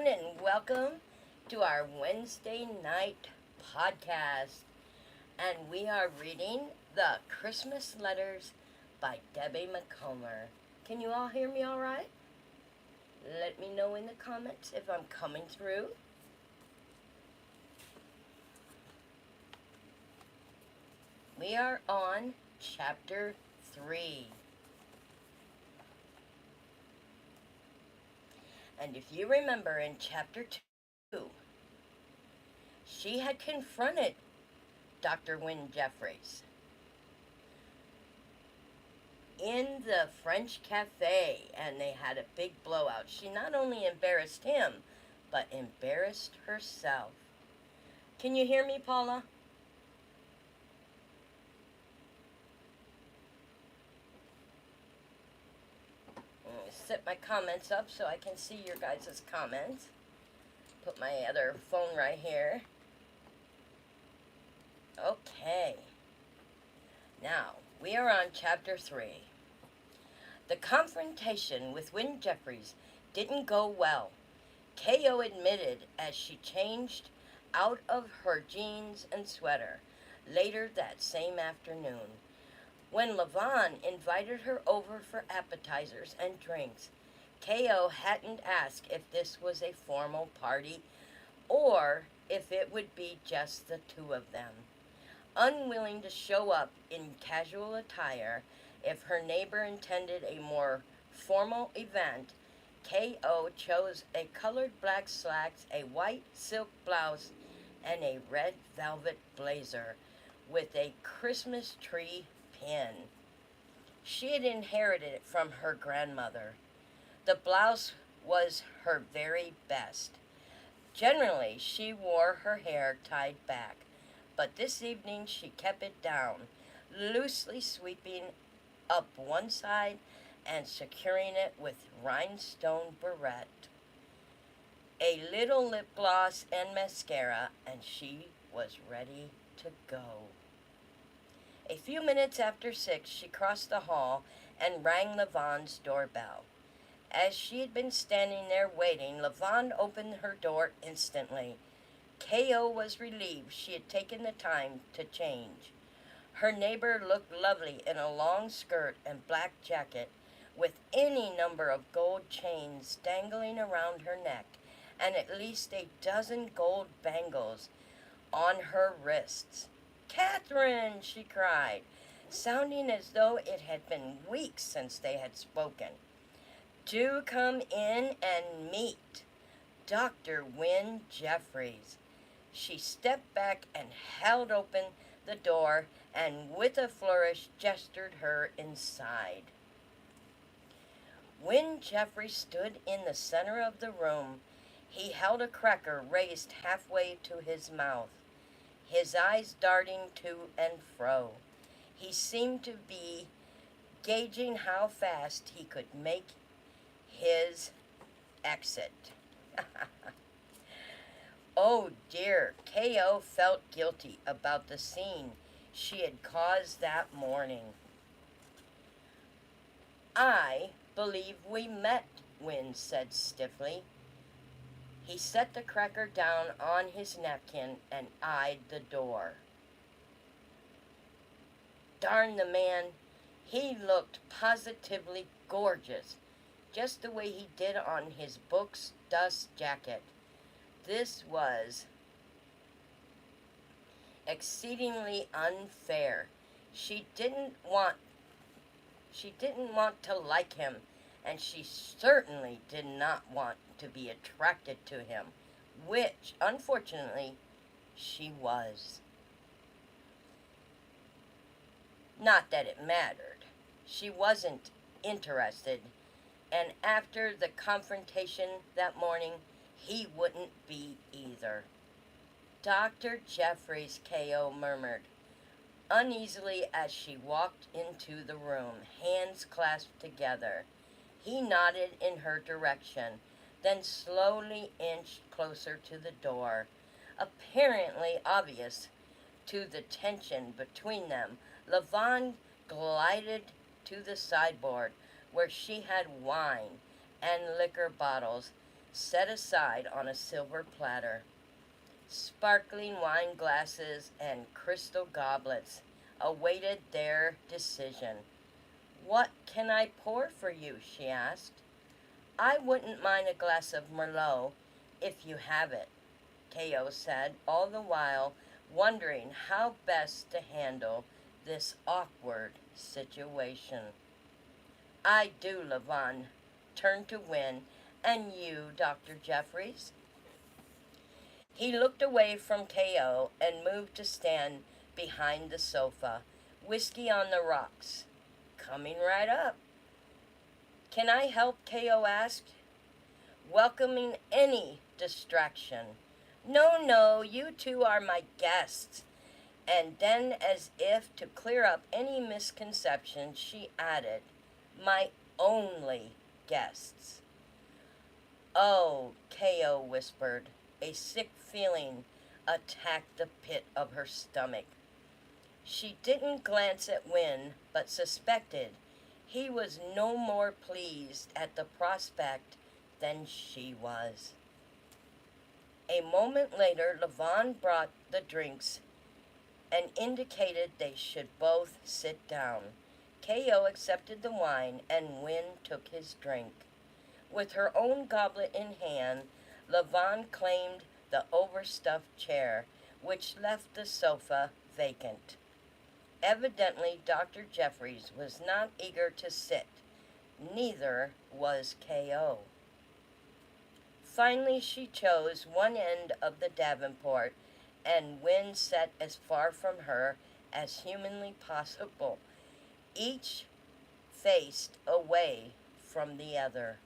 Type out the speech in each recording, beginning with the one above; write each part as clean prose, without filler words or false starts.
everyone, and welcome to our Wednesday night podcast. And we are reading The Christmas Letters by Debbie McComber. Can you all hear me all right? Let me know in the comments if I'm coming through. We are on chapter 3. And if you remember in chapter 2, she had confronted Dr. Wynne Jeffries in the French cafe, and they had a big blowout. She not only embarrassed him, but embarrassed herself. Can you hear me, Paula? Set my comments up so I can see your guys' comments. Put my other phone right here. Okay. Now, we are on chapter 3. The confrontation with Wynne Jeffries didn't go well. K.O. admitted as she changed out of her jeans and sweater later that same afternoon. When Levon invited her over for appetizers and drinks, K.O. hadn't asked if this was a formal party or if it would be just the two of them. Unwilling to show up in casual attire if her neighbor intended a more formal event, K.O. chose a colored black slacks, a white silk blouse, and a red velvet blazer with a Christmas tree pin. She had inherited it from her grandmother. The blouse was her very best. Generally, she wore her hair tied back, but this evening she kept it down, loosely sweeping up one side and securing it with rhinestone barrette, a little lip gloss and mascara, and she was ready to go. A few minutes after 6, she crossed the hall and rang Levon's doorbell. As she had been standing there waiting, Levon opened her door instantly. K.O. was relieved she had taken the time to change. Her neighbor looked lovely in a long skirt and black jacket with any number of gold chains dangling around her neck and at least a dozen gold bangles on her wrists. "Catherine!" she cried, sounding as though it had been weeks since they had spoken. "Do come in and meet Dr. Wynne Jeffries." She stepped back and held open the door and with a flourish gestured her inside. Wynne Jeffries stood in the center of the room. He held a cracker raised halfway to his mouth, his eyes darting to and fro. He seemed to be gauging how fast he could make his exit. Oh dear, K.O. felt guilty about the scene she had caused that morning. "I believe we met," Wynne said stiffly. He set the cracker down on his napkin and eyed the door. Darn the man, he looked positively gorgeous, just the way he did on his book's dust jacket. This was exceedingly unfair. She didn't want to like him, and she certainly did not want to be attracted to him, which, unfortunately, she was. Not that it mattered. She wasn't interested, and after the confrontation that morning, he wouldn't be either. "Dr. Jeffries," K.O. murmured uneasily as she walked into the room, hands clasped together. He nodded in her direction, then slowly inched closer to the door. Apparently oblivious to the tension between them, Levon glided to the sideboard where she had wine and liquor bottles set aside on a silver platter. Sparkling wine glasses and crystal goblets awaited their decision. "What can I pour for you?" she asked. "I wouldn't mind a glass of Merlot, if you have it," Ko said, all the while wondering how best to handle this awkward situation. "I do," Levon turned to Wynne. "And you, Dr. Jeffries?" He looked away from Ko and moved to stand behind the sofa, whiskey on the rocks. "Coming right up." "Can I help?" Ko asked, welcoming any distraction. "No, no, you two are my guests." And then, as if to clear up any misconception, she added, "My only guests." "Oh," Ko whispered. A sick feeling attacked the pit of her stomach. She didn't glance at Wynne, but suspected he was no more pleased at the prospect than she was. A moment later, Levon brought the drinks and indicated they should both sit down. Ko accepted the wine, and Wynne took his drink. With her own goblet in hand, Levon claimed the overstuffed chair, which left the sofa vacant. Evidently, Dr. Jeffries was not eager to sit. Neither was Ko. Finally, she chose one end of the davenport, and Wynne sat as far from her as humanly possible. Each faced away from the other.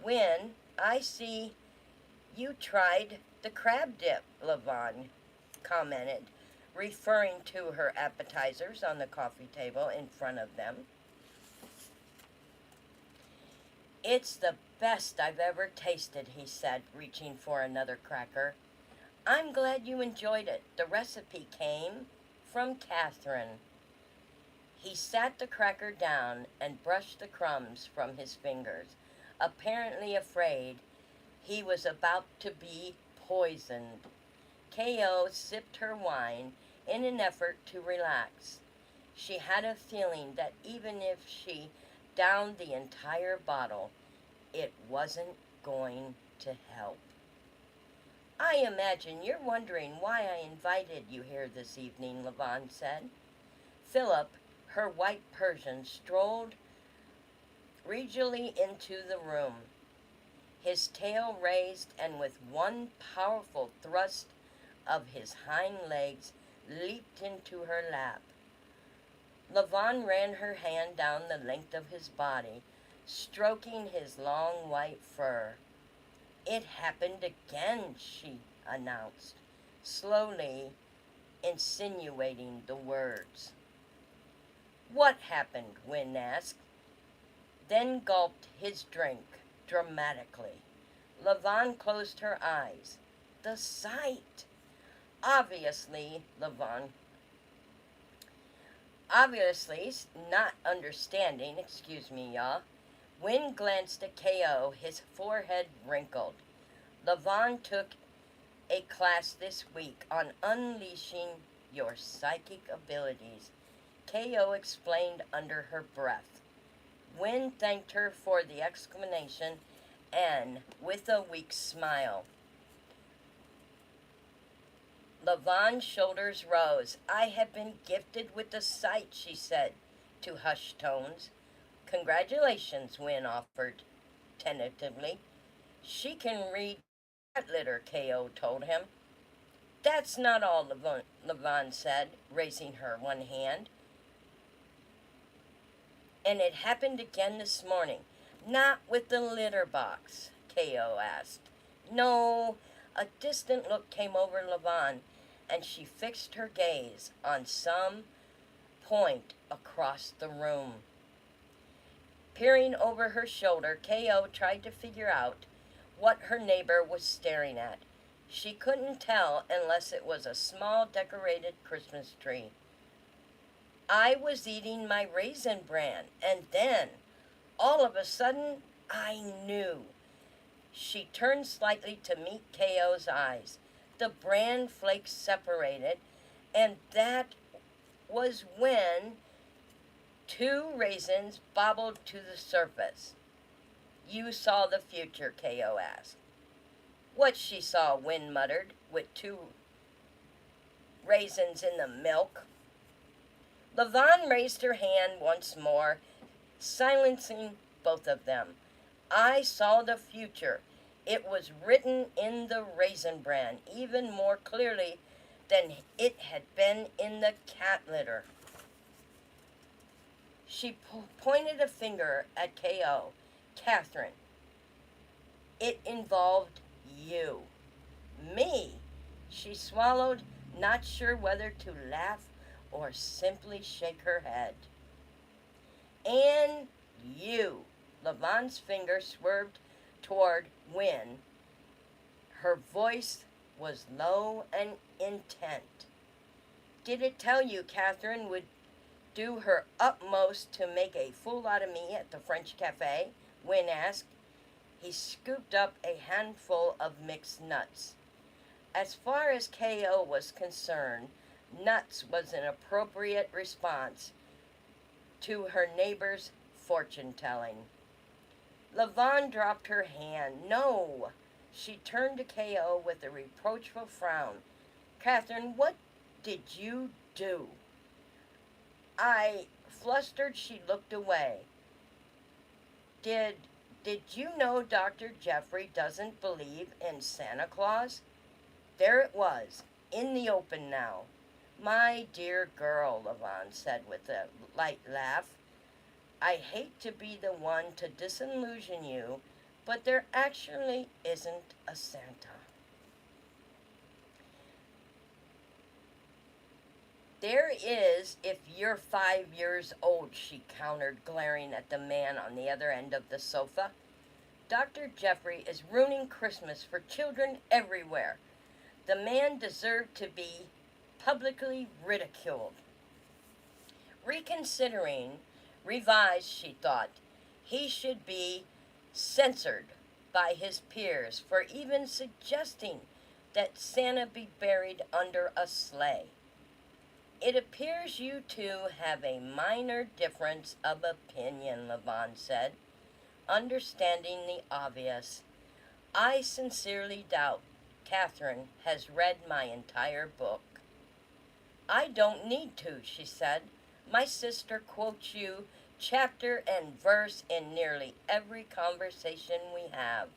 "Wynne, I see you tried the crab dip," Levon commented, referring to her appetizers on the coffee table in front of them. "It's the best I've ever tasted," he said, reaching for another cracker. "I'm glad you enjoyed it. The recipe came from Catherine." He sat the cracker down and brushed the crumbs from his fingers, apparently afraid he was about to be poisoned. Ko sipped her wine in an effort to relax. She had a feeling that even if she downed the entire bottle, it wasn't going to help. "I imagine you're wondering why I invited you here this evening," Levon said. Philip, her white Persian, strolled regally into the room, his tail raised, and with one powerful thrust of his hind legs leaped into her lap. Levon ran her hand down the length of his body, stroking his long white fur. "It happened again," she announced, slowly insinuating the words. "What happened?" Wynne asked, then gulped his drink dramatically. Levon closed her eyes. "The sight." Obviously, not understanding, excuse me, y'all. Wynne glanced at Ko, his forehead wrinkled. "Levon took a class this week on unleashing your psychic abilities," Ko explained under her breath. Wynne thanked her for the explanation and with a weak smile. Levon's shoulders rose. "I have been gifted with the sight," she said to hushed tones. "Congratulations," Wynne offered tentatively. "She can read cat litter," Ko told him. "That's not all," Levon said, raising her one hand. "And it happened again this morning." "Not with the litter box?" Ko asked. "No." A distant look came over Levon, and she fixed her gaze on some point across the room. Peering over her shoulder, Ko tried to figure out what her neighbor was staring at. She couldn't tell unless it was a small decorated Christmas tree. "I was eating my Raisin Bran, and then, all of a sudden, I knew." She turned slightly to meet K.O.'s eyes. The bran flakes separated, and that was when 2 raisins bobbled to the surface. You saw the future, K.O. asked. What she saw, Wynn muttered, with 2 raisins in the milk. Levon raised her hand once more, silencing both of them. I saw the future. It was written in the raisin bran, even more clearly than it had been in the cat litter. She pointed a finger at K.O. Catherine, it involved you. Me? She swallowed, not sure whether to laugh or simply shake her head. And you. Levon's finger swerved toward Wynn. Her voice was low and intent. Did it tell you Catherine would do her utmost to make a fool out of me at the French cafe? Wynn asked. He scooped up a handful of mixed nuts. As far as K.O. was concerned, nuts was an appropriate response to her neighbor's fortune-telling. Levon dropped her hand. No. She turned to K.O. with a reproachful frown. Catherine, what did you do? Flustered, she looked away. Did you know Dr. Jeffrey doesn't believe in Santa Claus? There it was, in the open now. My dear girl, Levon said with a light laugh. I hate to be the one to disillusion you, but there actually isn't a Santa. There is if you're 5 years old, she countered, glaring at the man on the other end of the sofa. Dr. Jeffrey is ruining Christmas for children everywhere. The man deserved to be publicly ridiculed. Reconsidering, revised, she thought, he should be censored by his peers for even suggesting that Santa be buried under a sleigh. It appears you two have a minor difference of opinion, Levon said, understanding the obvious. I sincerely doubt Catherine has read my entire book. I don't need to, she said. My sister quotes you chapter and verse in nearly every conversation we have.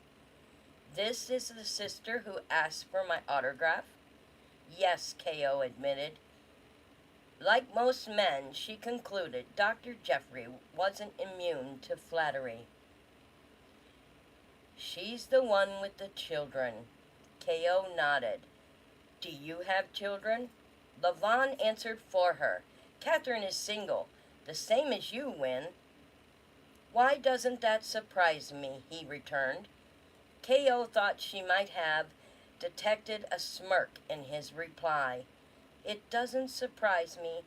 This is the sister who asked for my autograph? Yes, K.O. admitted. Like most men, she concluded, Dr. Jeffrey wasn't immune to flattery. She's the one with the children. K.O. nodded. Do you have children? Levon answered for her. Catherine is single, the same as you, Wynn. Why doesn't that surprise me? He returned. K.O. thought she might have detected a smirk in his reply. It doesn't surprise me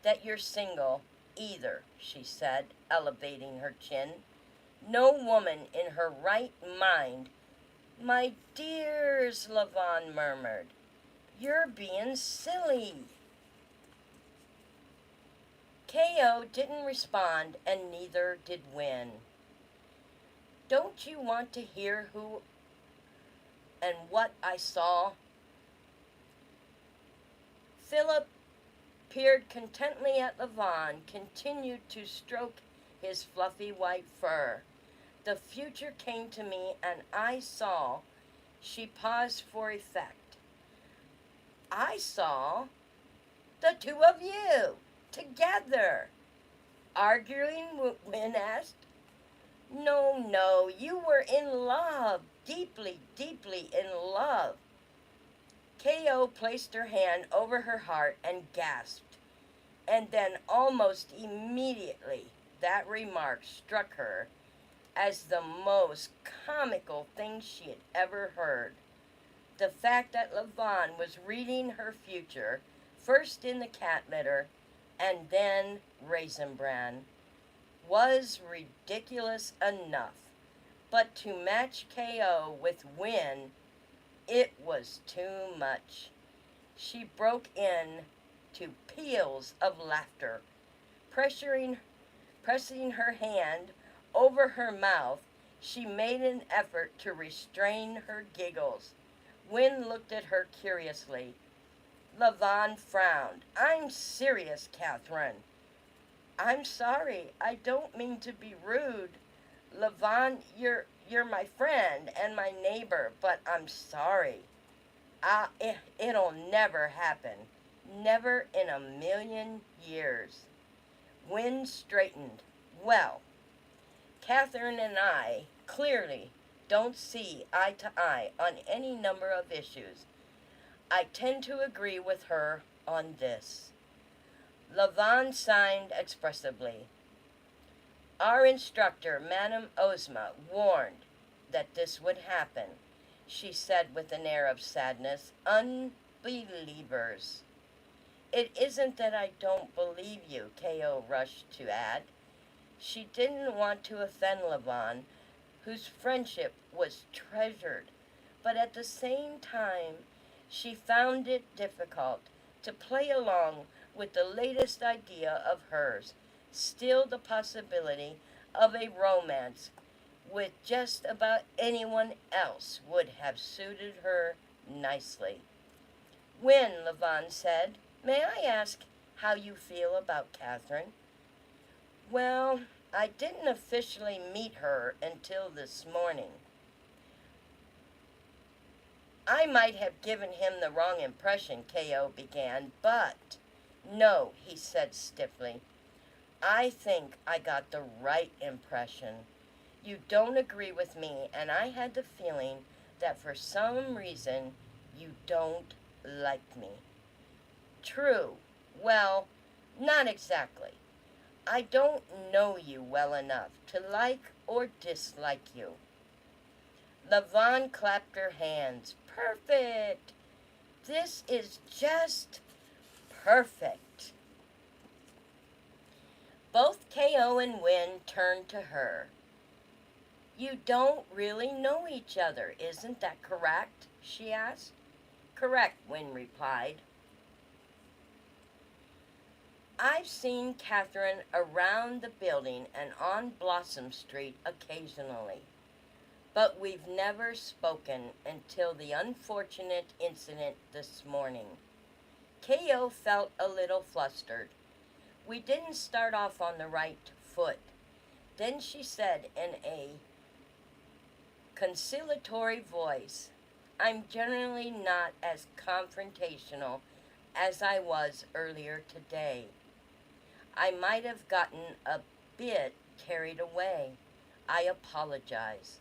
that you're single either, she said, elevating her chin. No woman in her right mind. My dears, Levon murmured, you're being silly. K.O. didn't respond, and neither did Wynn. Don't you want to hear who and what I saw? Philip peered contently at Levon, continued to stroke his fluffy white fur. The future came to me, and I saw. She paused for effect. I saw the two of you together. Arguing, Wynn asked. No, you were in love, deeply, deeply in love. K.O. placed her hand over her heart and gasped. And then almost immediately that remark struck her as the most comical thing she had ever heard. The fact that Levon was reading her future, first in the cat litter and then Raisin Bran, was ridiculous enough. But to match KO with Win, it was too much. She broke in to peals of laughter, pressuring, pressing her hand over her mouth. She made an effort to restrain her giggles. Win looked at her curiously. Levon frowned. "I'm serious, Catherine." "I'm sorry. I don't mean to be rude. Levon, you're my friend and my neighbor, but I'm sorry. It'll never happen. Never in a million years." Wynne straightened. "Well, Catherine and I clearly don't see eye to eye on any number of issues. I tend to agree with her on this." Levon signed expressively. "Our instructor, Madame Ozma, warned that this would happen," she said with an air of sadness. "Unbelievers." "It isn't that I don't believe you," K.O. rushed to add. She didn't want to offend Levon, whose friendship was treasured, but at the same time she found it difficult to play along with the latest idea of hers, still the possibility of a romance with just about anyone else would have suited her nicely. "When," Levon said, "may I ask how you feel about Catherine?" "Well, I didn't officially meet her until this morning." "I might have given him the wrong impression," K.O. began, "but—" "No," he said stiffly. "I think I got the right impression. You don't agree with me, and I had the feeling that for some reason you don't like me." "True. Well, not exactly. I don't know you well enough to like or dislike you." Levon clapped her hands. "Perfect! This is just perfect." Both K.O. and Wynne turned to her. "You don't really know each other, isn't that correct?" she asked. "Correct," Wynne replied. "I've seen Catherine around the building and on Blossom Street occasionally, but we've never spoken until the unfortunate incident this morning." K.O. felt a little flustered. "We didn't start off on the right foot." Then she said in a conciliatory voice, "I'm generally not as confrontational as I was earlier today. I might have gotten a bit carried away. I apologize."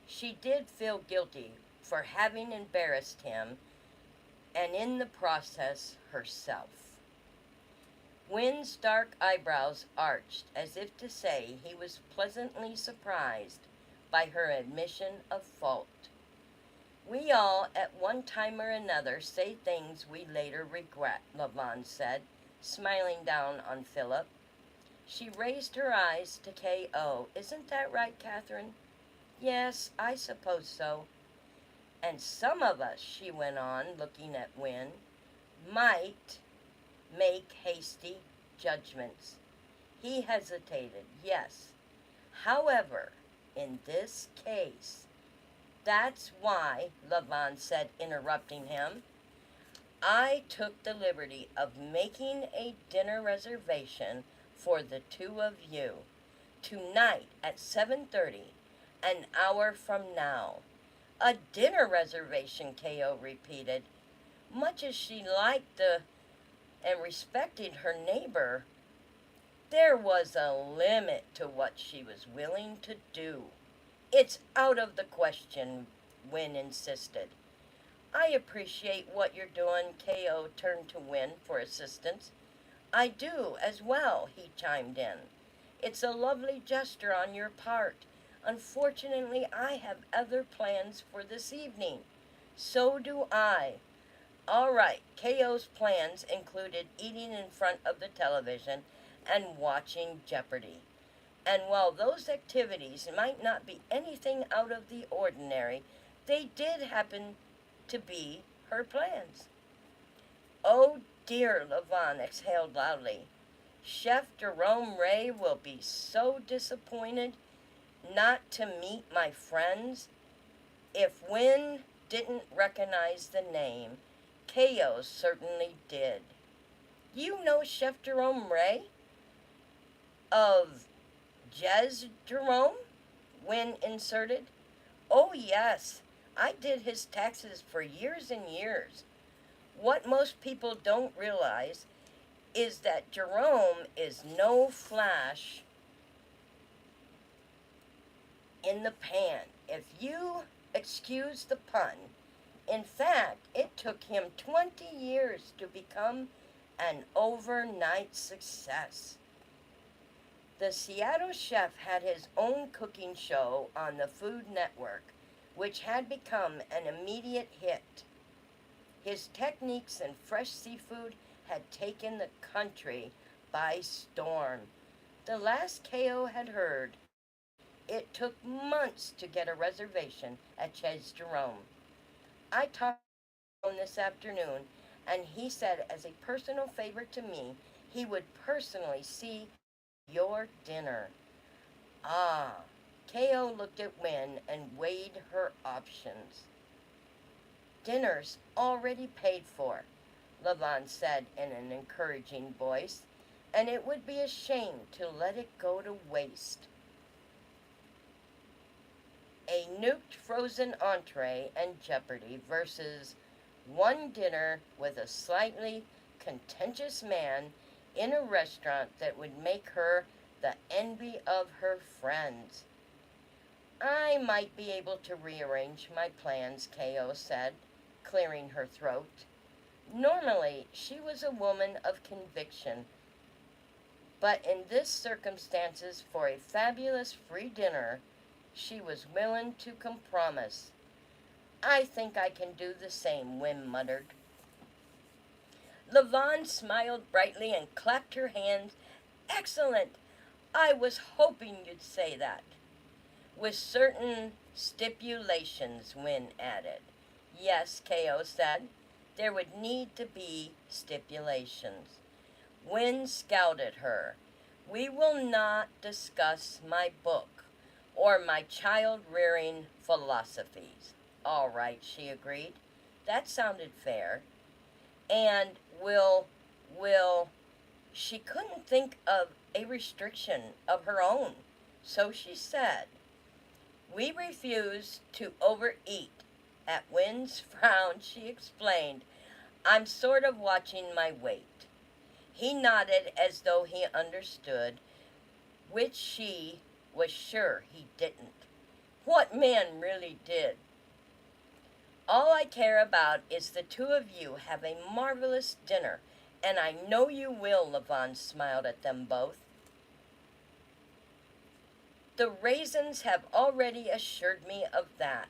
She did feel guilty for having embarrassed him, and in the process herself. Wynn's dark eyebrows arched as if to say he was pleasantly surprised by her admission of fault. "We all, at one time or another, say things we later regret," Levon said, smiling down on Philip. She raised her eyes to K.O. "Isn't that right, Catherine?" "Yes, I suppose so." "And some of us," she went on, looking at Wynne, "might make hasty judgments." He hesitated. "Yes. However, in this case—" "That's why," Levon said, interrupting him, "I took the liberty of making a dinner reservation for the two of you, tonight at 7:30, an hour from now." "A dinner reservation," K.O. repeated. Much as she liked and respected her neighbor, there was a limit to what she was willing to do. "It's out of the question," Wynne insisted. "I appreciate what you're doing," K.O. turned to Wynne for assistance. "I do as well," he chimed in. "It's a lovely gesture on your part. Unfortunately, I have other plans for this evening." "So do I." All right, K.O.'s plans included eating in front of the television and watching Jeopardy. And while those activities might not be anything out of the ordinary, they did happen to be her plans. Oh dear, Levon exhaled loudly. Chef Jerome Ray will be so disappointed not to meet my friends. If Wynn didn't recognize the name, Ko certainly did. You know Chef Jerome Ray? Of Jez Jerome? Wynn inserted. Oh, yes. I did his taxes for years and years. What most people don't realize is that Jerome is no flash in the pan. If you excuse the pun, in fact, it took him 20 years to become an overnight success. The Seattle chef had his own cooking show on the Food Network, which had become an immediate hit. His techniques and fresh seafood had taken the country by storm. The last Ko had heard, it took months to get a reservation at Chez Jerome. I talked to him this afternoon, and he said as a personal favor to me, he would personally see your dinner. Ah, Ko looked at Wynn and weighed her options. Dinner's already paid for, Levon said in an encouraging voice, and it would be a shame to let it go to waste. A nuked frozen entree and Jeopardy versus one dinner with a slightly contentious man in a restaurant that would make her the envy of her friends. I might be able to rearrange my plans, Ko said, clearing her throat. Normally, she was a woman of conviction, but in this circumstances, for a fabulous free dinner, she was willing to compromise. I think I can do the same, Wynn muttered. Levon smiled brightly and clapped her hands. Excellent! I was hoping you'd say that. With certain stipulations, Wynn added. Yes, Ko said. There would need to be stipulations. Wynn scowled at her. We will not discuss my book or my child-rearing philosophies. All right, she agreed. That sounded fair. And she couldn't think of a restriction of her own, so she said, we refuse to overeat. At Wynn's frown, she explained, I'm sort of watching my weight. He nodded as though he understood, which she was sure he didn't. What man really did? All I care about is the two of you have a marvelous dinner, and I know you will, Levon smiled at them both. The raisins have already assured me of that.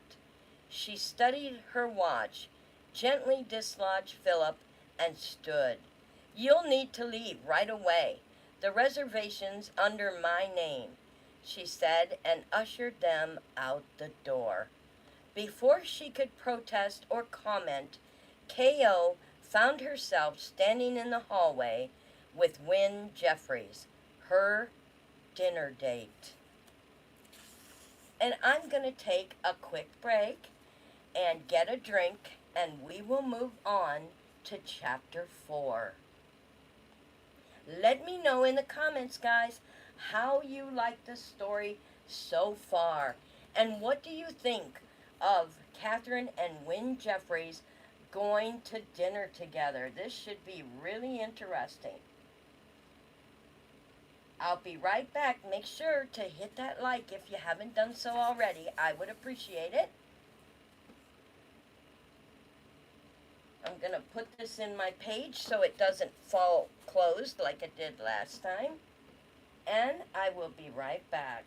She studied her watch, gently dislodged Philip, and stood. You'll need to leave right away. The reservation's under my name, she said, and ushered them out the door. Before she could protest or comment, Ko found herself standing in the hallway with Wynn Jeffries, her dinner date. And I'm going to take a quick break and get a drink, and we will move on to Chapter 4. Let me know in the comments, guys, how you like the story so far. And what do you think of Catherine and Wynn Jeffries going to dinner together? This should be really interesting. I'll be right back. Make sure to hit that like if you haven't done so already. I would appreciate it. I'm going to put this in my page so it doesn't fall closed like it did last time. And I will be right back.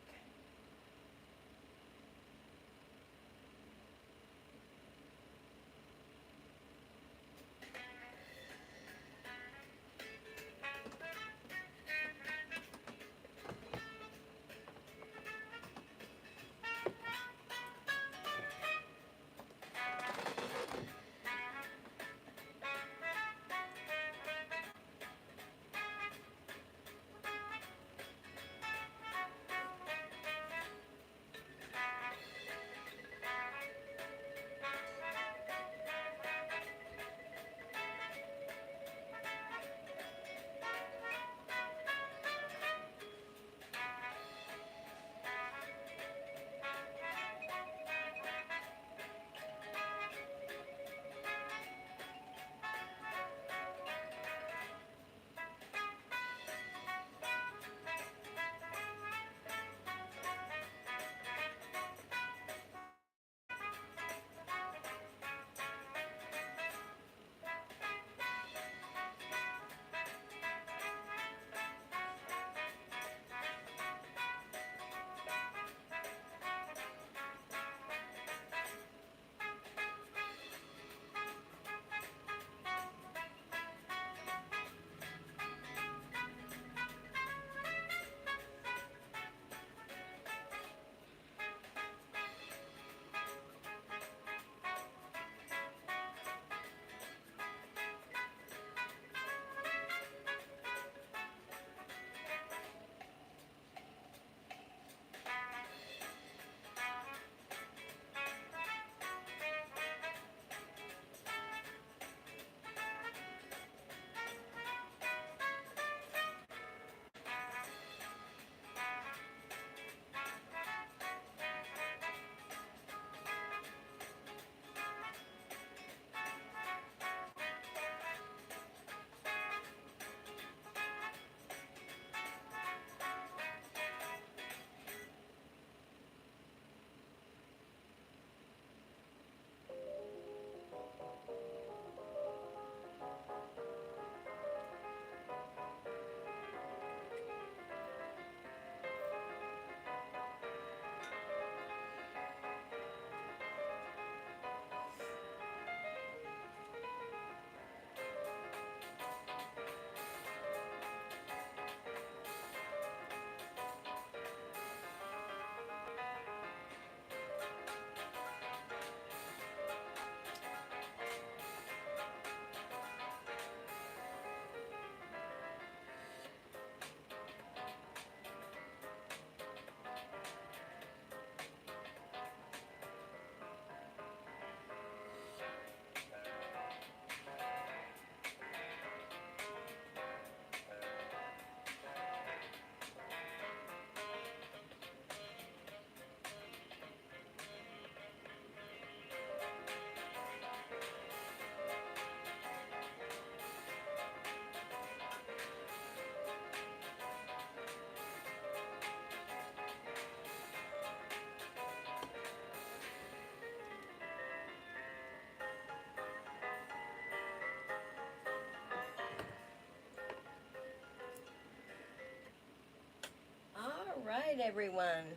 right, everyone.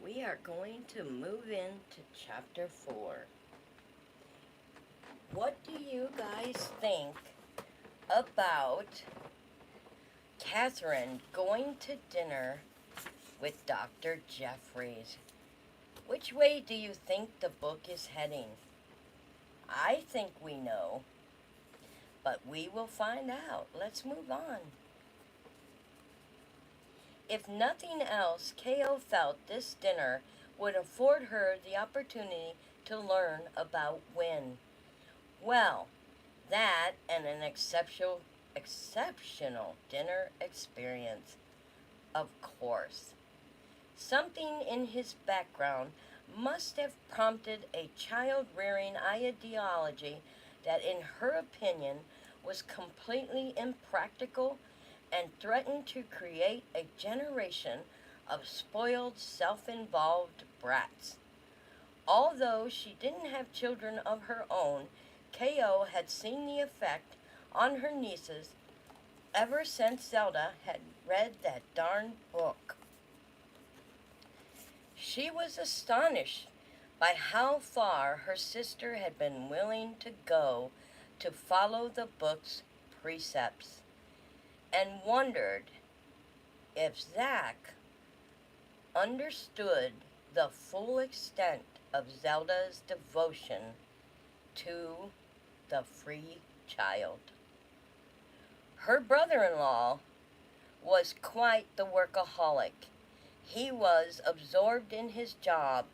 We are going to move into chapter 4. What do you guys think about Catherine going to dinner with Dr. Jeffries? Which way do you think the book is heading? I think we know, but we will find out. Let's move on. If nothing else, K.O. felt this dinner would afford her the opportunity to learn about Wynne. Well, that and an exceptional dinner experience, of course. Something in his background must have prompted a child-rearing ideology that, in her opinion, was completely impractical and threatened to create a generation of spoiled, self-involved brats. Although she didn't have children of her own, K.O. had seen the effect on her nieces ever since Zelda had read that darn book. She was astonished by how far her sister had been willing to go to follow the book's precepts, and wondered if Zack understood the full extent of Zelda's devotion to the free child. Her brother-in-law was quite the workaholic. He was absorbed in his job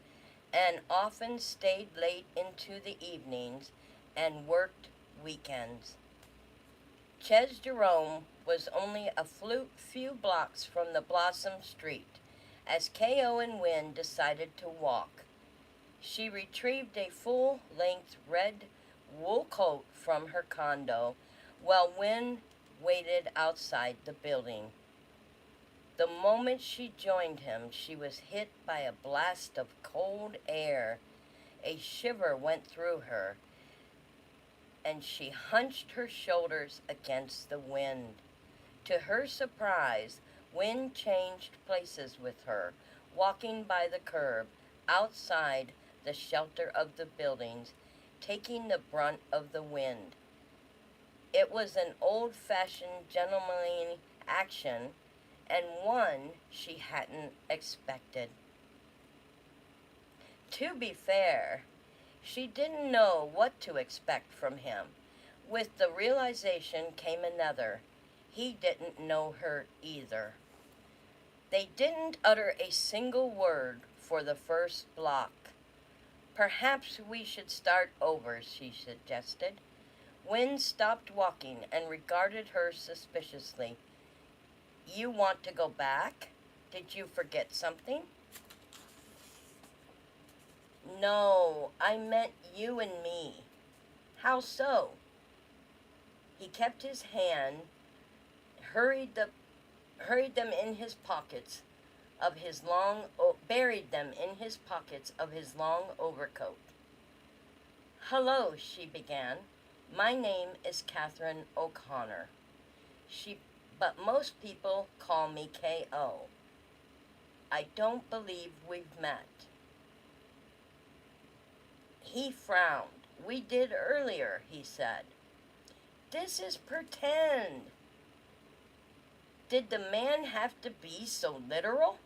and often stayed late into the evenings and worked weekends. Ches Jerome was only a few blocks from the Blossom Street as K.O. and Wynne decided to walk. She retrieved a full-length red wool coat from her condo while Wynne waited outside the building. The moment she joined him, she was hit by a blast of cold air. A shiver went through her, and she hunched her shoulders against the wind. To her surprise, Wynne changed places with her, walking by the curb, outside the shelter of the buildings, taking the brunt of the wind. It was an old-fashioned gentlemanly action, and one she hadn't expected. To be fair, she didn't know what to expect from him. With the realization came another. He didn't know her either. They didn't utter a single word for the first block. Perhaps we should start over, she suggested. Wynne stopped walking and regarded her suspiciously. You want to go back? Did you forget something? No, I meant you and me. How so? He kept his hand, buried them in his pockets of his long overcoat. Hello, she began. My name is Catherine O'Connor. But most people call me K.O. I don't believe we've met. He frowned. We did earlier, he said. This is pretend. Did the man have to be so literal?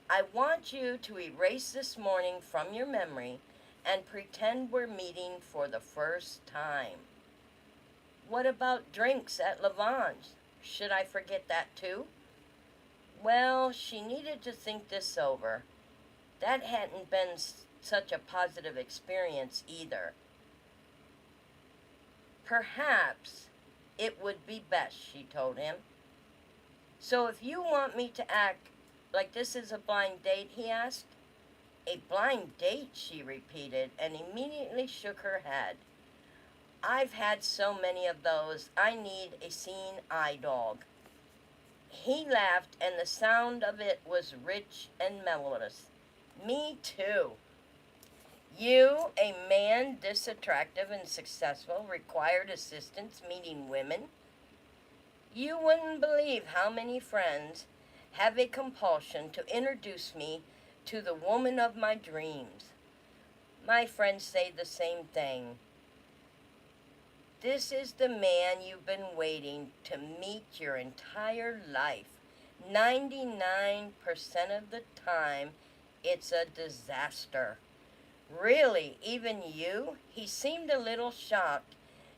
I want you to erase this morning from your memory and pretend we're meeting for the first time. What about drinks at Lavange? Should I forget that too? Well, she needed to think this over. That hadn't been such a positive experience either. Perhaps it would be best, she told him. So if you want me to act like this is a blind date, he asked. A blind date, she repeated, and immediately shook her head. I've had so many of those, I need a seeing eye dog. He laughed, and the sound of it was rich and melodious. Me too. You, a man this attractive and successful, required assistance meeting women? You wouldn't believe how many friends have a compulsion to introduce me to the woman of my dreams. My friends say the same thing. This is the man you've been waiting to meet your entire life. 99% of the time, it's a disaster. Really, even you? He seemed a little shocked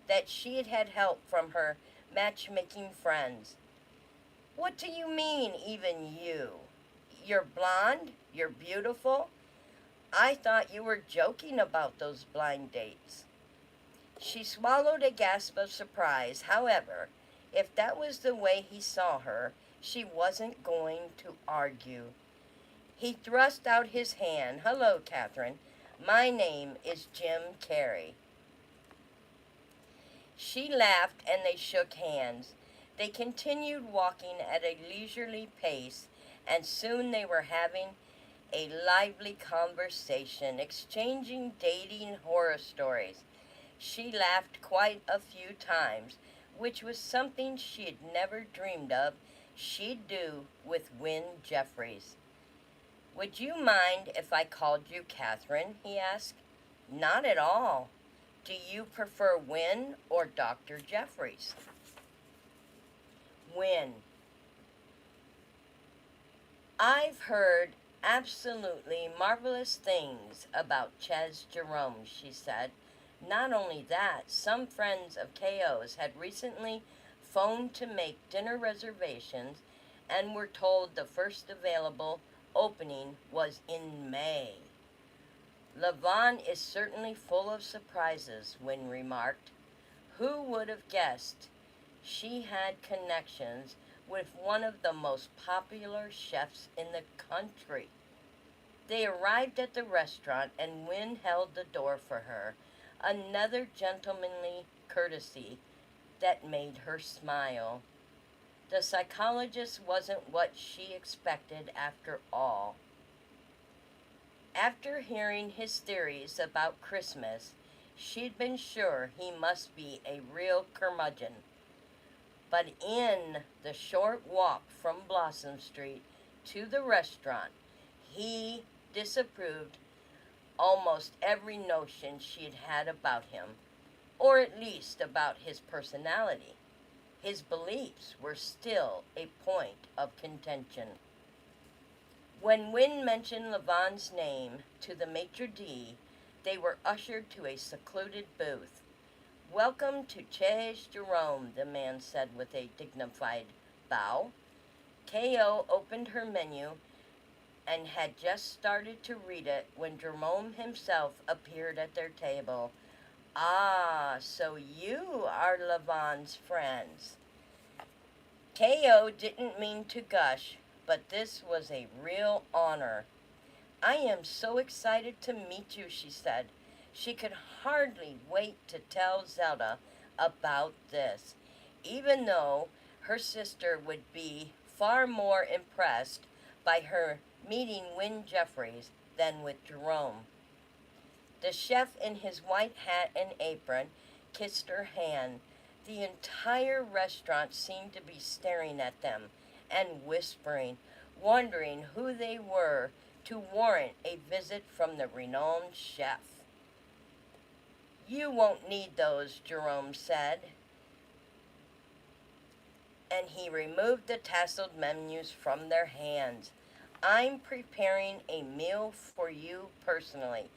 that she had had help from her matchmaking friends. What do you mean, even you? You're blonde? You're beautiful? I thought you were joking about those blind dates. She swallowed a gasp of surprise. However, if that was the way he saw her, she wasn't going to argue. He thrust out his hand. Hello, Catherine. My name is Jim Carey. She laughed and they shook hands. They continued walking at a leisurely pace, and soon they were having a lively conversation, exchanging dating horror stories. She laughed quite a few times, which was something she had never dreamed of she'd do with Win Jeffries. Would you mind if I called you Catherine? He asked. Not at all. Do you prefer Win or Dr. Jeffries? Win. I've heard absolutely marvelous things about Ches Jerome, she said. Not only that, some friends of KO's had recently phoned to make dinner reservations and were told the first available opening was in May. Levon is certainly full of surprises, Wynne remarked. Who would have guessed she had connections with one of the most popular chefs in the country? They arrived at the restaurant and Wynne held the door for her, another gentlemanly courtesy that made her smile. The psychologist wasn't what she expected after all. After hearing his theories about Christmas, she'd been sure he must be a real curmudgeon. But in the short walk from Blossom Street to the restaurant, he disapproved almost every notion she had had about him, or at least about his personality. His beliefs were still a point of contention. When Wynne mentioned Levon's name to the maitre d', they were ushered to a secluded booth. Welcome to Ches Jerome, the man said with a dignified bow. K.O. opened her menu and had just started to read it when Jerome himself appeared at their table. Ah, so you are Levon's friends. K.O. didn't mean to gush, but this was a real honor. I am so excited to meet you, she said. She could hardly wait to tell Zelda about this, even though her sister would be far more impressed by her meeting Wynne Jeffries than with Jerome. The chef in his white hat and apron kissed her hand. The entire restaurant seemed to be staring at them and whispering, wondering who they were to warrant a visit from the renowned chef. You won't need those, Jerome said, and he removed the tasseled menus from their hands. I'm preparing a meal for you personally.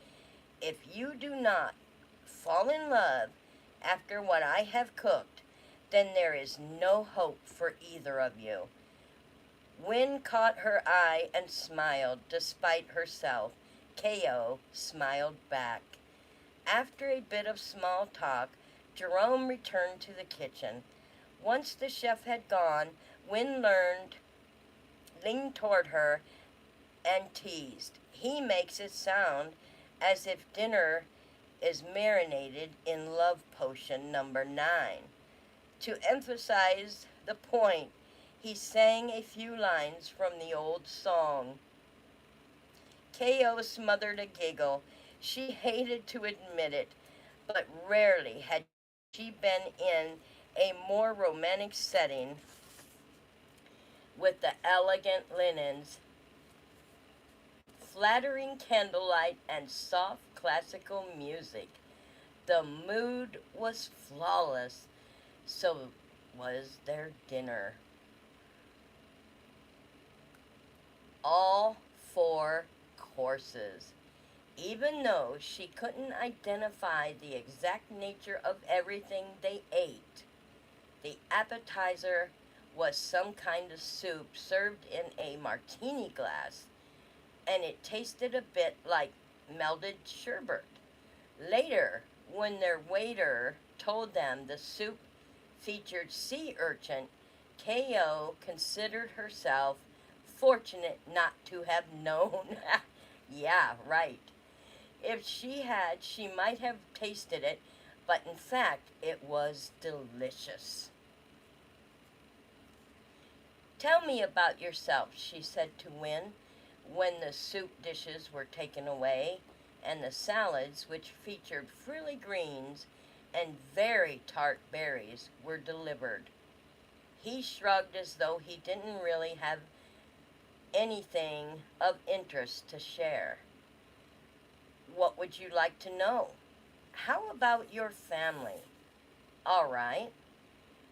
If you do not fall in love after what I have cooked, then there is no hope for either of you. Wynne caught her eye and smiled despite herself. K.O. smiled back. After a bit of small talk, Jerome returned to the kitchen. Once the chef had gone, Wynne leaned toward her and teased. He makes it sound as if dinner is marinated in love potion number 9. To emphasize the point, he sang a few lines from the old song. K.O. smothered a giggle. She hated to admit it, but rarely had she been in a more romantic setting with the elegant linens, flattering candlelight, and soft classical music. The mood was flawless, so was their dinner. All 4 courses. Even though she couldn't identify the exact nature of everything they ate, the appetizer was some kind of soup served in a martini glass, and it tasted a bit like melted sherbet. Later, when their waiter told them the soup featured sea urchin, Ko considered herself fortunate not to have known. Yeah, right. If she had, she might have tasted it, but in fact, it was delicious. Tell me about yourself, she said to Win, when the soup dishes were taken away, and the salads, which featured frilly greens and very tart berries, were delivered. He shrugged as though he didn't really have anything of interest to share. What would you like to know? How about your family? All right.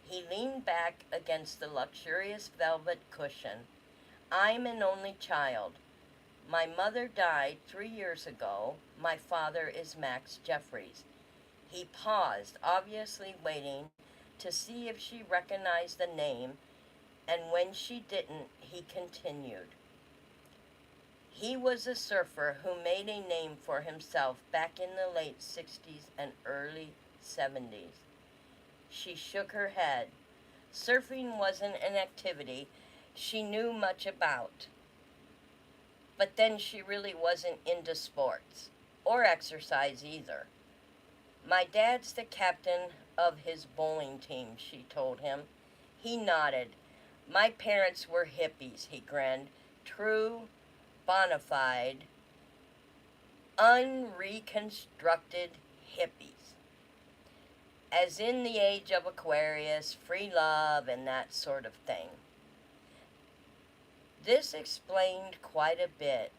He leaned back against the luxurious velvet cushion. I'm an only child. My mother died 3 years ago. My father is Max Jeffries. He paused, obviously waiting to see if she recognized the name, and when she didn't, he continued. He was a surfer who made a name for himself back in the late 60s and early 70s. She shook her head. Surfing wasn't an activity she knew much about. But then she really wasn't into sports, or exercise either. My dad's the captain of his bowling team, she told him. He nodded. My parents were hippies, he grinned. True, bona fide, unreconstructed hippies. As in the age of Aquarius, free love, and that sort of thing. This explained quite a bit.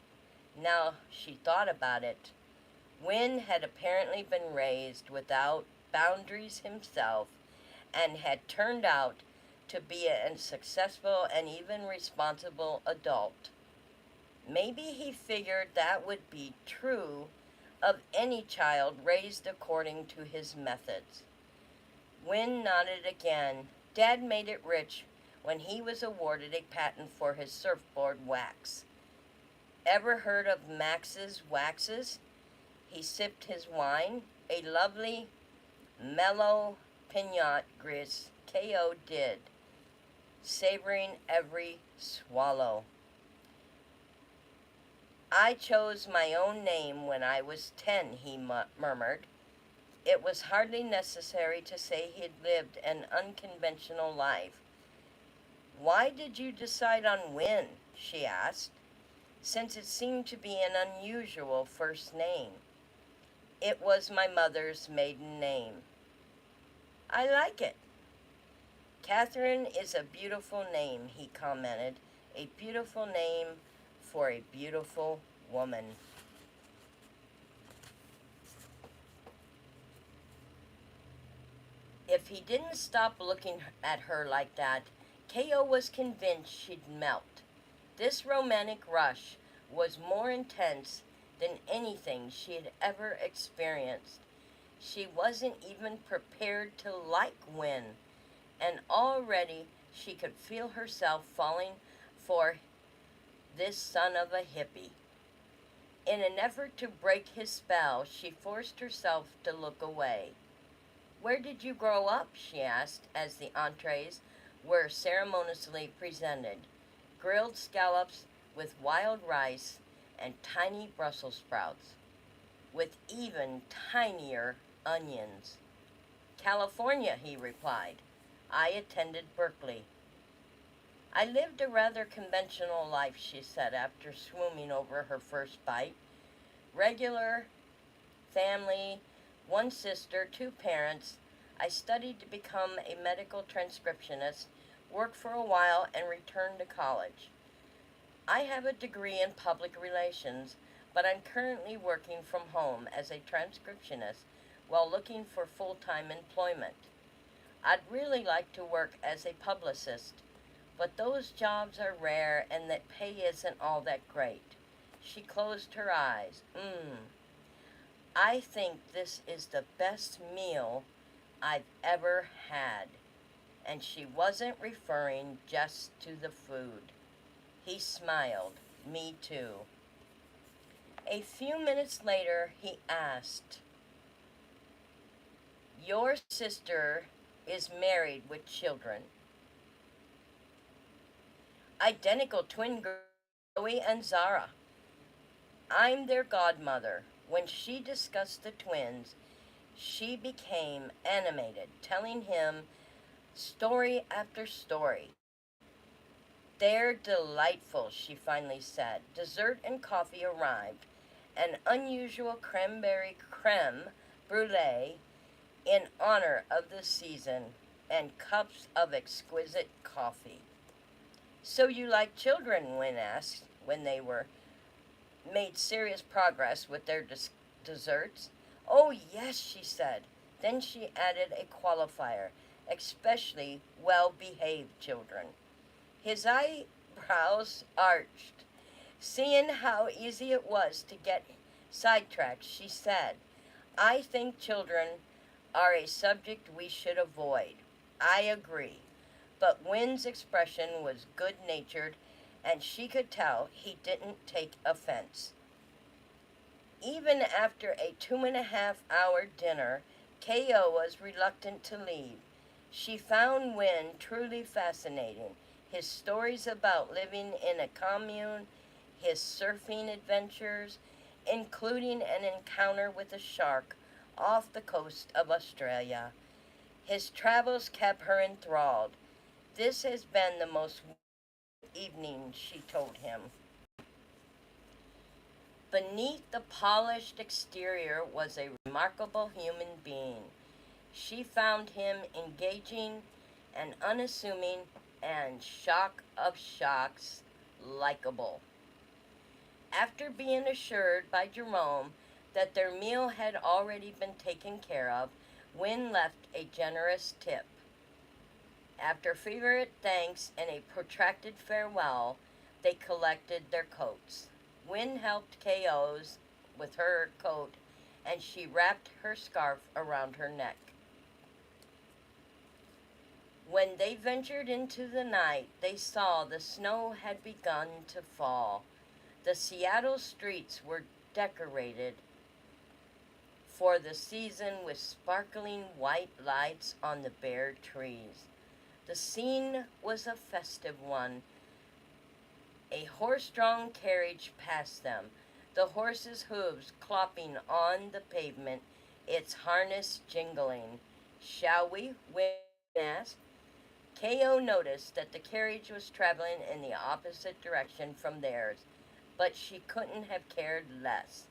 Now she thought about it. Wynne had apparently been raised without boundaries himself and had turned out to be a successful and even responsible adult. Maybe he figured that would be true of any child raised according to his methods. Wynne nodded again. Dad made it rich when he was awarded a patent for his surfboard wax. Ever heard of Max's Waxes? He sipped his wine. A lovely, mellow Pinot Gris Ko did, savoring every swallow. I chose my own name when I was 10, he murmured. It was hardly necessary to say he'd lived an unconventional life. Why did you decide on Wynne? She asked, since it seemed to be an unusual first name. It was my mother's maiden name. I like it. Catherine is a beautiful name, he commented. A beautiful name for a beautiful woman. If he didn't stop looking at her like that, Ko was convinced she'd melt. This romantic rush was more intense than anything she had ever experienced. She wasn't even prepared to like Wynne, and already she could feel herself falling for this son of a hippie. In an effort to break his spell, she forced herself to look away. Where did you grow up? She asked as the entrees were ceremoniously presented. Grilled scallops with wild rice and tiny Brussels sprouts, with even tinier onions. California, he replied. I attended Berkeley. I lived a rather conventional life, she said after swooming over her first bite. Regular family, 1 sister, 2 parents, I studied to become a medical transcriptionist, worked for a while, and returned to college. I have a degree in public relations, but I'm currently working from home as a transcriptionist while looking for full-time employment. I'd really like to work as a publicist, but those jobs are rare and that pay isn't all that great. She closed her eyes. I think this is the best meal I've ever had. And she wasn't referring just to the food. He smiled. Me too. A few minutes later, he asked, "Your sister is married with children?" "Identical twin girls, Zoe and Zara. I'm their godmother." When she discussed the twins, she became animated, telling him story after story. "They're delightful," she finally said. Dessert and coffee arrived, an unusual cranberry creme brulee in honor of the season, and cups of exquisite coffee. "So you like children?" Wynne asked when they were made serious progress with their desserts. "Oh, yes," she said. Then she added a qualifier, "especially well-behaved children." His eyebrows arched. Seeing how easy it was to get sidetracked, she said, "I think children are a subject we should avoid." "I agree." But Wynn's expression was good-natured, and she could tell he didn't take offense. Even after a 2.5-hour dinner, K.O. was reluctant to leave. She found Wynne truly fascinating. His stories about living in a commune, his surfing adventures, including an encounter with a shark off the coast of Australia. His travels kept her enthralled. "This has been the most evening," she told him. Beneath the polished exterior was a remarkable human being. She found him engaging and unassuming and, shock of shocks, likable. After being assured by Jerome that their meal had already been taken care of, Wynne left a generous tip. After fervent thanks and a protracted farewell, they collected their coats. Wynne helped K.O.'s with her coat, and she wrapped her scarf around her neck. When they ventured into the night, they saw the snow had begun to fall. The Seattle streets were decorated for the season with sparkling white lights on the bare trees. The scene was a festive one. A horse-drawn carriage passed them, the horse's hooves clopping on the pavement, its harness jingling. "Shall we?" Wynne asked. K.O. noticed that the carriage was traveling in the opposite direction from theirs, but she couldn't have cared less.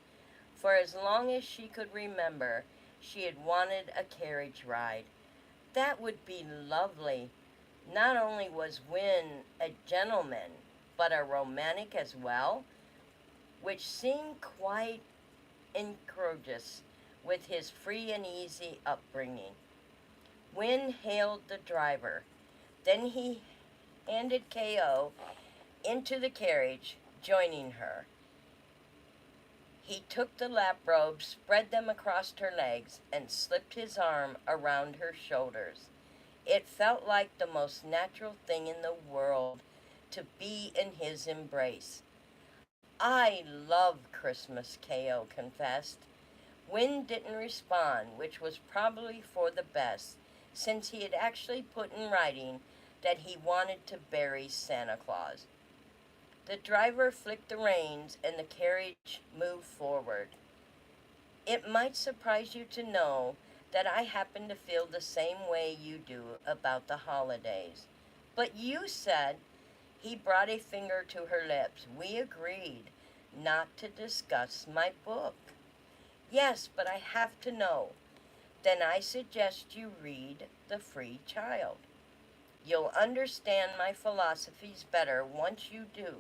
For as long as she could remember, she had wanted a carriage ride. That would be lovely. Not only was Wynne a gentleman, but a romantic as well, which seemed quite incongruous with his free and easy upbringing. Wynne hailed the driver. Then he handed K.O. into the carriage, joining her. He took the lap robes, spread them across her legs, and slipped his arm around her shoulders. It felt like the most natural thing in the world to be in his embrace. "I love Christmas," K.O. confessed. Wynne didn't respond, which was probably for the best, since he had actually put in writing that he wanted to bury Santa Claus. The driver flicked the reins and the carriage moved forward. "It might surprise you to know that I happen to feel the same way you do about the holidays." "But you said—" He brought a finger to her lips. "We agreed not to discuss my book." "Yes, but I have to know. then I suggest you read The Free Child. You'll understand my philosophies better once you do.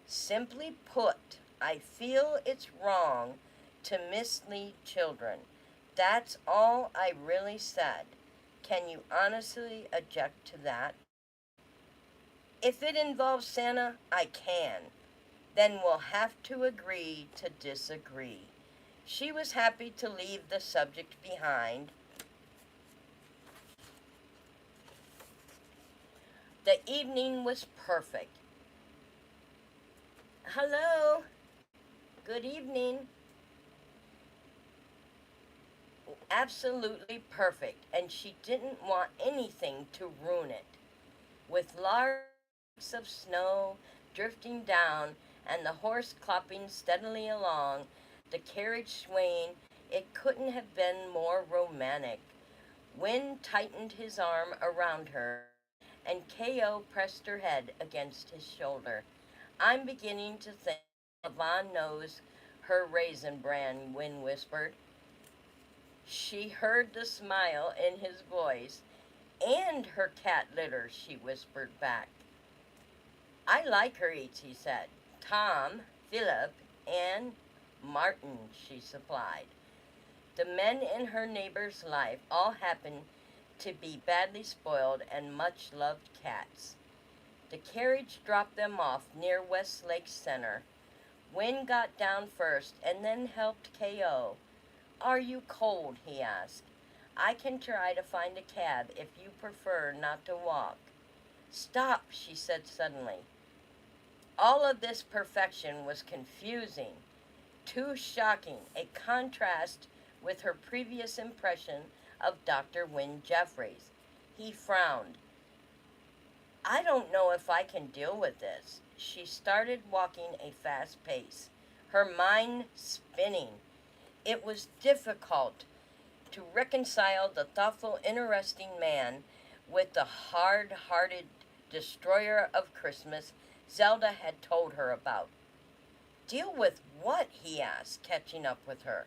Simply put, I feel it's wrong to mislead children. That's all I really said. Can you honestly object to that? If it involves Santa, I can. Then we'll have to agree to disagree. She was happy to leave the subject behind. The evening was perfect. Hello. Good evening. Absolutely perfect, and she didn't want anything to ruin it. With large flakes of snow drifting down and the horse clopping steadily along, the carriage swaying, it couldn't have been more romantic. Wind tightened his arm around her, and K.O. pressed her head against his shoulder. I'm beginning to think Yvonne knows her raisin bran, Wynne whispered. She heard the smile in his voice. And her cat litter, she whispered back. I like her eats, he said. Tom, Philip, and Martin, she supplied. The men in her neighbor's life all happened to be badly spoiled and much-loved cats. The carriage dropped them off near Westlake Center. Wynne got down first and then helped K.O. Are you cold? He asked. I can try to find a cab if you prefer not to walk. Stop, she said suddenly. All of this perfection was confusing, too shocking, a contrast with her previous impression of Dr. Wynne Jeffries. He frowned. I don't know if I can deal with this. She started walking a fast pace, her mind spinning. It was difficult to reconcile the thoughtful, interesting man with the hard-hearted destroyer of Christmas Zelda had told her about. Deal with what? He asked, catching up with her.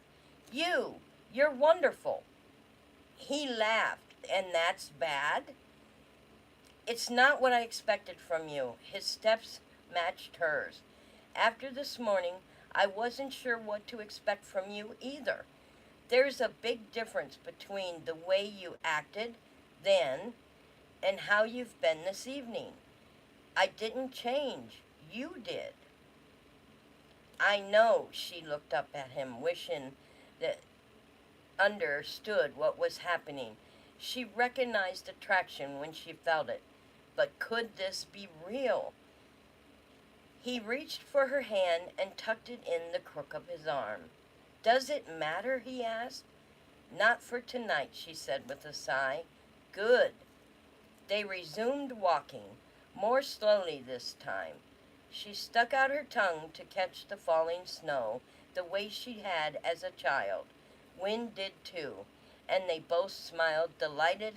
You're wonderful. He laughed. And that's bad? It's not what I expected from you. His steps matched hers. After this morning, I wasn't sure what to expect from you either. There's a big difference between the way you acted then and how you've been this evening. I didn't change. You did. I know, she looked up at him, wishing that understood what was happening. She recognized attraction when she felt it. But could this be real? He reached for her hand and tucked it in the crook of his arm. Does it matter? He asked. Not for tonight, she said with a sigh. Good. They resumed walking, more slowly this time. She stuck out her tongue to catch the falling snow, the way she had as a child. Wynne did too, and they both smiled, delighted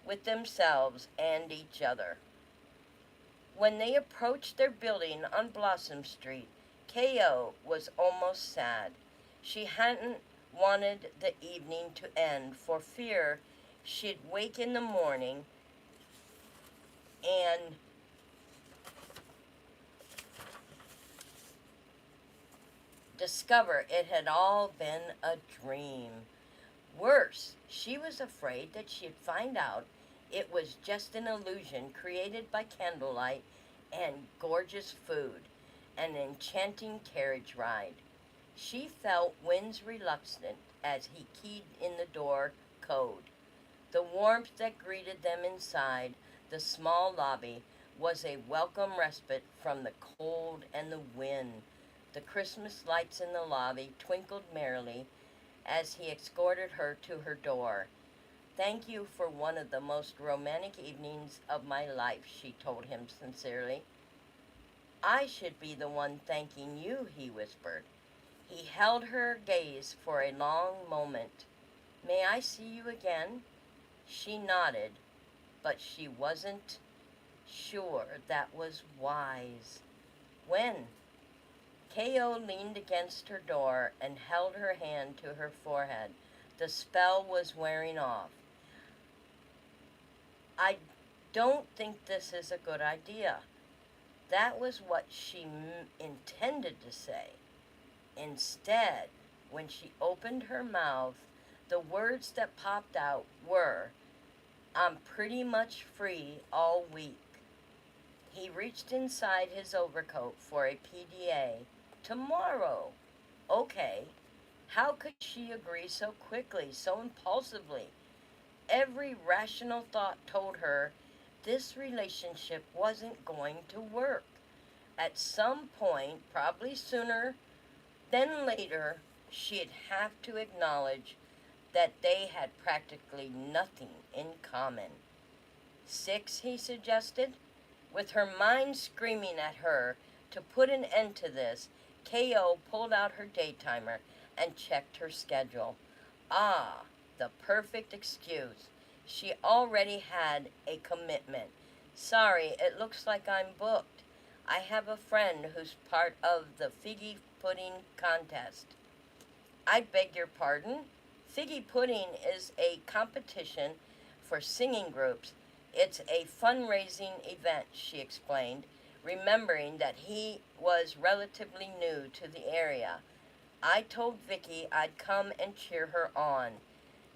with themselves and each other. When they approached their building on Blossom Street, K.O. was almost sad. She hadn't wanted the evening to end for fear she'd wake in the morning and discover it had all been a dream. Worse, she was afraid that she'd find out it was just an illusion created by candlelight and gorgeous food, an enchanting carriage ride. She felt Wynne's reluctance as he keyed in the door code. The warmth that greeted them inside the small lobby was a welcome respite from the cold and the wind. The Christmas lights in the lobby twinkled merrily as he escorted her to her door. Thank you for one of the most romantic evenings of my life, she told him sincerely. I should be the one thanking you, he whispered. He held her gaze for a long moment. May I see you again? She nodded, but she wasn't sure that was wise. When? K.O. leaned against her door and held her hand to her forehead. The spell was wearing off. I don't think this is a good idea. That was what she intended to say. Instead, when she opened her mouth, the words that popped out were, "I'm pretty much free all week." He reached inside his overcoat for a PDA. Tomorrow. Okay. How could she agree so quickly, so impulsively? Every rational thought told her this relationship wasn't going to work. At some point, probably sooner than later, she'd have to acknowledge that they had practically nothing in common. 6, he suggested. With her mind screaming at her to put an end to this, K.O. pulled out her day timer and checked her schedule. Ah, the perfect excuse. She already had a commitment. "Sorry, it looks like I'm booked. I have a friend who's part of the figgy pudding contest." "I beg your pardon?" "Figgy pudding is a competition for singing groups. It's a fundraising event," she explained, remembering that he was relatively new to the area. "I told Vicky I'd come and cheer her on."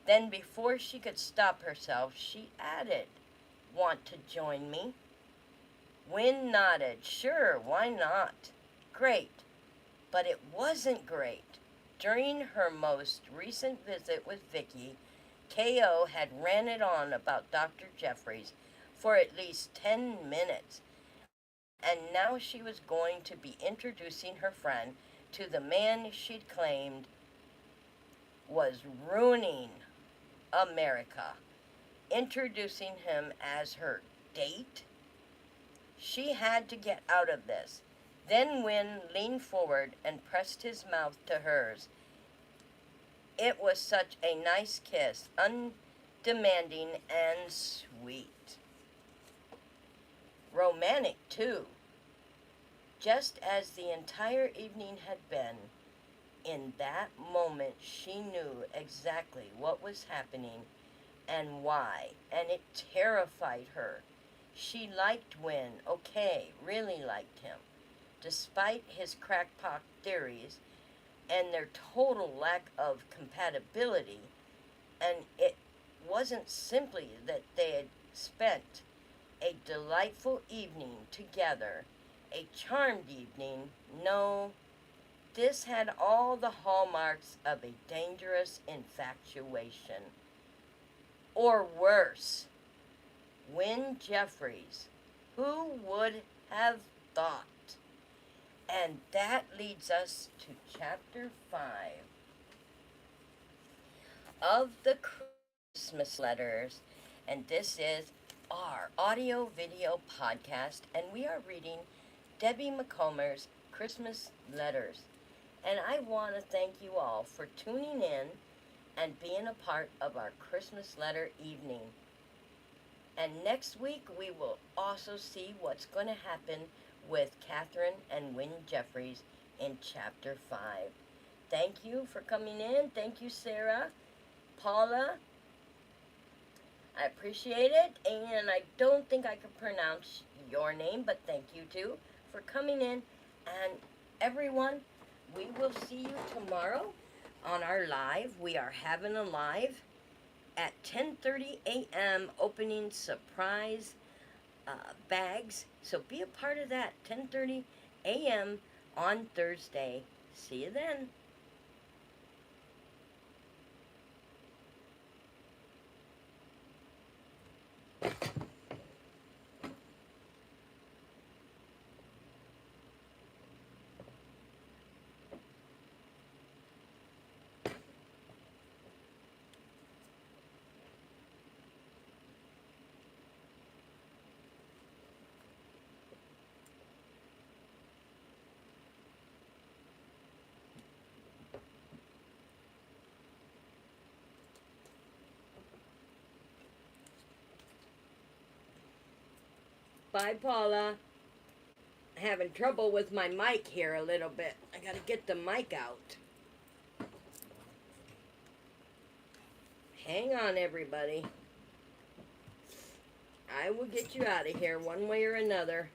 Then before she could stop herself, she added, "Want to join me?" Wynne nodded. "Sure, why not?" "Great." But it wasn't great. During her most recent visit with Vicky, K.O. had ranted on about Dr. Jeffries for at least 10 minutes, and now she was going to be introducing her friend to the man she'd claimed was ruining America, introducing him as her date. She had to get out of this. Then Wynne leaned forward and pressed his mouth to hers. It was such a nice kiss, undemanding and sweet. Romantic, too. Just as the entire evening had been. In that moment, she knew exactly what was happening and why, and it terrified her. She liked Wynne, okay, really liked him, despite his crackpot theories and their total lack of compatibility. And it wasn't simply that they had spent a delightful evening together, a charmed evening. No, this had all the hallmarks of a dangerous infatuation. Or worse, Wynne Jeffries. Who would have thought? And that leads us to Chapter 5 of the Christmas Letters. And this is our audio-video podcast, and we are reading Debbie McComer's Christmas Letters. And I want to thank you all for tuning in and being a part of our Christmas letter evening. And next week we will also see what's going to happen with Catherine and Wynne Jeffries in Chapter 5. Thank you for coming in. Thank you, Sarah, Paula. I appreciate it, and I don't think I can pronounce your name, but thank you too for coming in. And everyone, we will see you tomorrow on our live. We are having a live at 10:30 a.m. opening surprise bags. So be a part of that, 10:30 a.m. on Thursday. See you then. Bye, Paula. Having trouble with my mic here a little bit. I gotta get the mic out. Hang on, everybody. I will get you out of here one way or another.